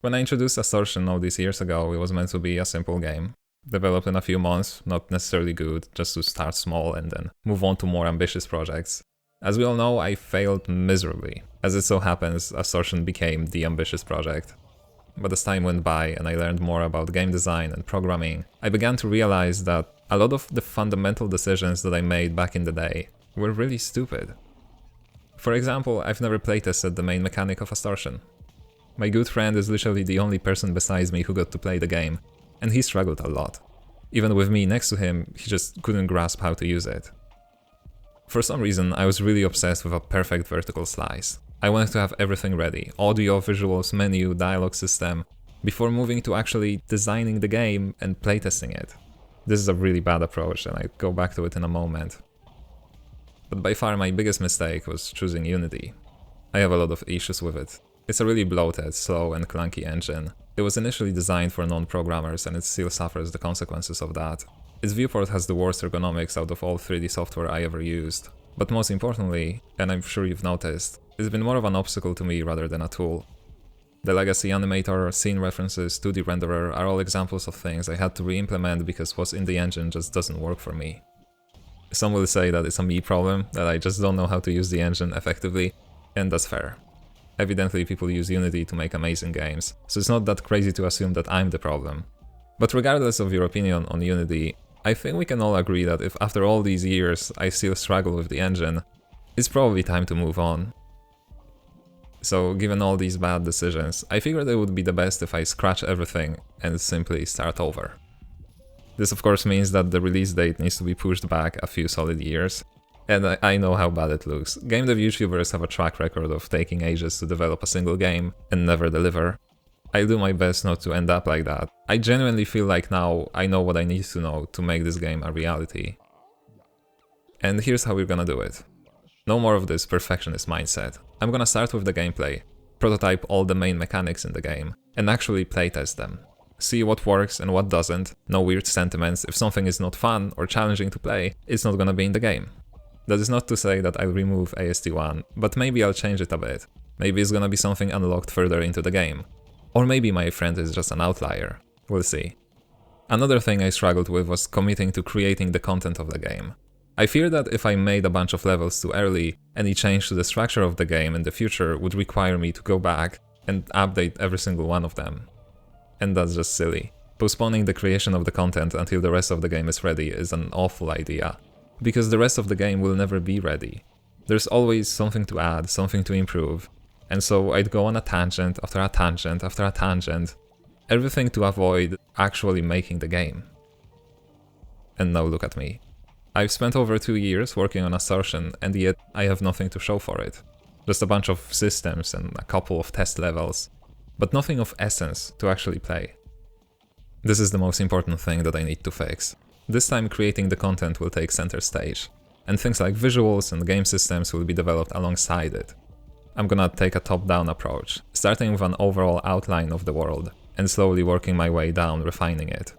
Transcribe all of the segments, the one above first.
When I introduced Astortion all these years ago, it was meant to be a simple game. Developed in a few months, not necessarily good, just to start small and then move on to more ambitious projects. As we all know, I failed miserably. As it so happens, Astortion became the ambitious project. But as time went by and I learned more about game design and programming, I began to realize that a lot of the fundamental decisions that I made back in the day were really stupid. For example, I've never playtested the main mechanic of Astortion. My good friend is literally the only person besides me who got to play the game, and he struggled a lot. Even with me next to him, he just couldn't grasp how to use it. For some reason, I was really obsessed with a perfect vertical slice. I wanted to have everything ready, audio, visuals, menu, dialogue system, before moving to actually designing the game and playtesting it. This is a really bad approach, and I'll go back to it in a moment. But by far my biggest mistake was choosing Unity. I have a lot of issues with it. It's a really bloated, slow and clunky engine. It was initially designed for non-programmers and it still suffers the consequences of that. Its viewport has the worst ergonomics out of all 3D software I ever used. But most importantly, and I'm sure you've noticed, it's been more of an obstacle to me rather than a tool. The legacy animator, scene references, 2D renderer are all examples of things I had to re-implement because what's in the engine just doesn't work for me. Some will say that it's a me problem, that I just don't know how to use the engine effectively, and that's fair. Evidently people use Unity to make amazing games, so it's not that crazy to assume that I'm the problem. But regardless of your opinion on Unity, I think we can all agree that if after all these years I still struggle with the engine, it's probably time to move on. So given all these bad decisions, I figured it would be the best if I scratch everything and simply start over. This of course means that the release date needs to be pushed back a few solid years. And I know how bad it looks. Game dev YouTubers have a track record of taking ages to develop a single game and never deliver. I do my best not to end up like that. I genuinely feel like now I know what I need to know to make this game a reality. And here's how we're gonna do it. No more of this perfectionist mindset. I'm gonna start with the gameplay, prototype all the main mechanics in the game, and actually playtest them. See what works and what doesn't, no weird sentiments. If something is not fun or challenging to play, it's not gonna be in the game. That is not to say that I'll remove AST1, but maybe I'll change it a bit. Maybe it's gonna be something unlocked further into the game. Or maybe my friend is just an outlier. We'll see. Another thing I struggled with was committing to creating the content of the game. I fear that if I made a bunch of levels too early, any change to the structure of the game in the future would require me to go back and update every single one of them. And that's just silly. Postponing the creation of the content until the rest of the game is ready is an awful idea. Because the rest of the game will never be ready. There's always something to add, something to improve, and so I'd go on a tangent after a tangent after a tangent, everything to avoid actually making the game. And now look at me. I've spent over 2 years working on Astortion, and yet I have nothing to show for it. Just a bunch of systems and a couple of test levels, but nothing of essence to actually play. This is the most important thing that I need to fix. This time creating the content will take center stage, and things like visuals and game systems will be developed alongside it. I'm gonna take a top-down approach, starting with an overall outline of the world, and slowly working my way down, refining it.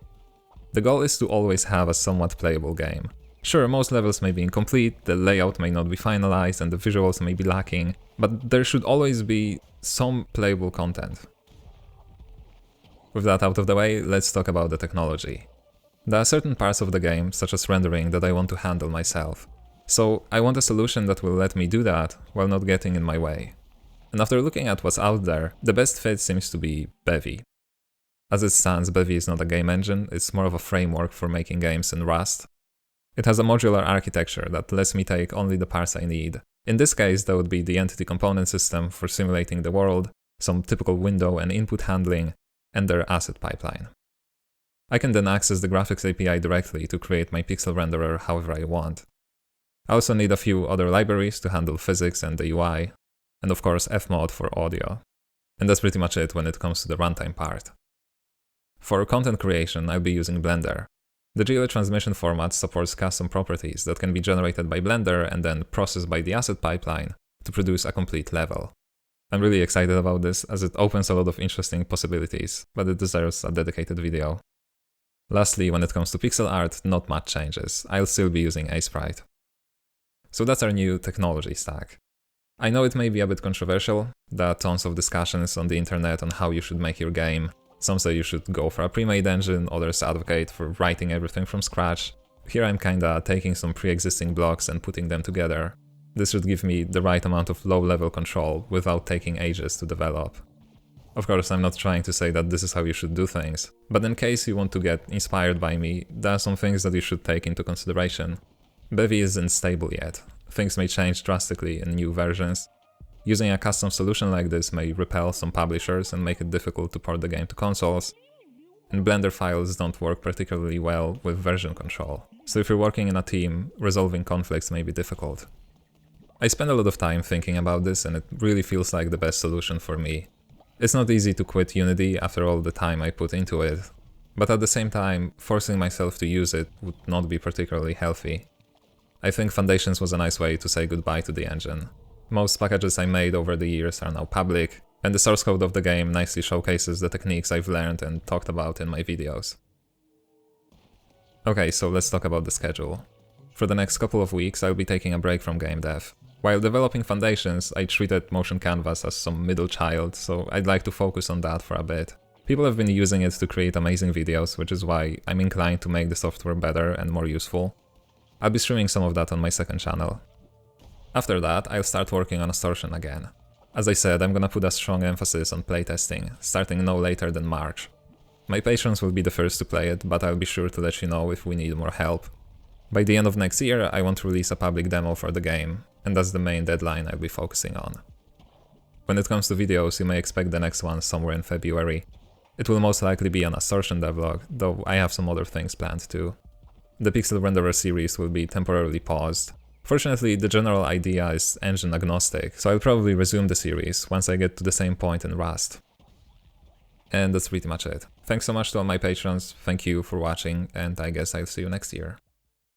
The goal is to always have a somewhat playable game. Sure, most levels may be incomplete, the layout may not be finalized, and the visuals may be lacking, but there should always be some playable content. With that out of the way, let's talk about the technology. There are certain parts of the game, such as rendering, that I want to handle myself. So I want a solution that will let me do that while not getting in my way. And after looking at what's out there, the best fit seems to be Bevy. As it stands, Bevy is not a game engine, it's more of a framework for making games in Rust. It has a modular architecture that lets me take only the parts I need. In this case, that would be the entity component system for simulating the world, some typical window and input handling, and their asset pipeline. I can then access the graphics API directly to create my pixel renderer however I want. I also need a few other libraries to handle physics and the UI, and of course Fmod for audio. And that's pretty much it when it comes to the runtime part. For content creation, I'll be using Blender. The GLA transmission format supports custom properties that can be generated by Blender and then processed by the asset pipeline to produce a complete level. I'm really excited about this as it opens a lot of interesting possibilities, but it deserves a dedicated video. Lastly, when it comes to pixel art, not much changes. I'll still be using Sprite. So that's our new technology stack. I know it may be a bit controversial, there are tons of discussions on the internet on how you should make your game. Some say you should go for a pre-made engine, others advocate for writing everything from scratch. Here I'm kinda taking some pre-existing blocks and putting them together. This should give me the right amount of low-level control without taking ages to develop. Of course, I'm not trying to say that this is how you should do things, but in case you want to get inspired by me, there are some things that you should take into consideration. Bevy isn't stable yet. Things may change drastically in new versions. Using a custom solution like this may repel some publishers and make it difficult to port the game to consoles. And Blender files don't work particularly well with version control, so if you're working in a team, resolving conflicts may be difficult. I spend a lot of time thinking about this and it really feels like the best solution for me. It's not easy to quit Unity after all the time I put into it, but at the same time, forcing myself to use it would not be particularly healthy. I think Foundations was a nice way to say goodbye to the engine. Most packages I made over the years are now public, and the source code of the game nicely showcases the techniques I've learned and talked about in my videos. Okay, so let's talk about the schedule. For the next couple of weeks, I'll be taking a break from game dev. While developing Foundations, I treated Motion Canvas as some middle child, so I'd like to focus on that for a bit. People have been using it to create amazing videos, which is why I'm inclined to make the software better and more useful. I'll be streaming some of that on my second channel. After that, I'll start working on Astortion again. As I said, I'm gonna put a strong emphasis on playtesting, starting no later than March. My patrons will be the first to play it, but I'll be sure to let you know if we need more help. By the end of next year, I want to release a public demo for the game, and that's the main deadline I'll be focusing on. When it comes to videos, you may expect the next one somewhere in February. It will most likely be an Astortion devlog, though I have some other things planned too. The Pixel Renderer series will be temporarily paused. Fortunately, the general idea is engine agnostic, so I'll probably resume the series once I get to the same point in Rust. And that's pretty much it. Thanks so much to all my patrons, thank you for watching, and I guess I'll see you next year.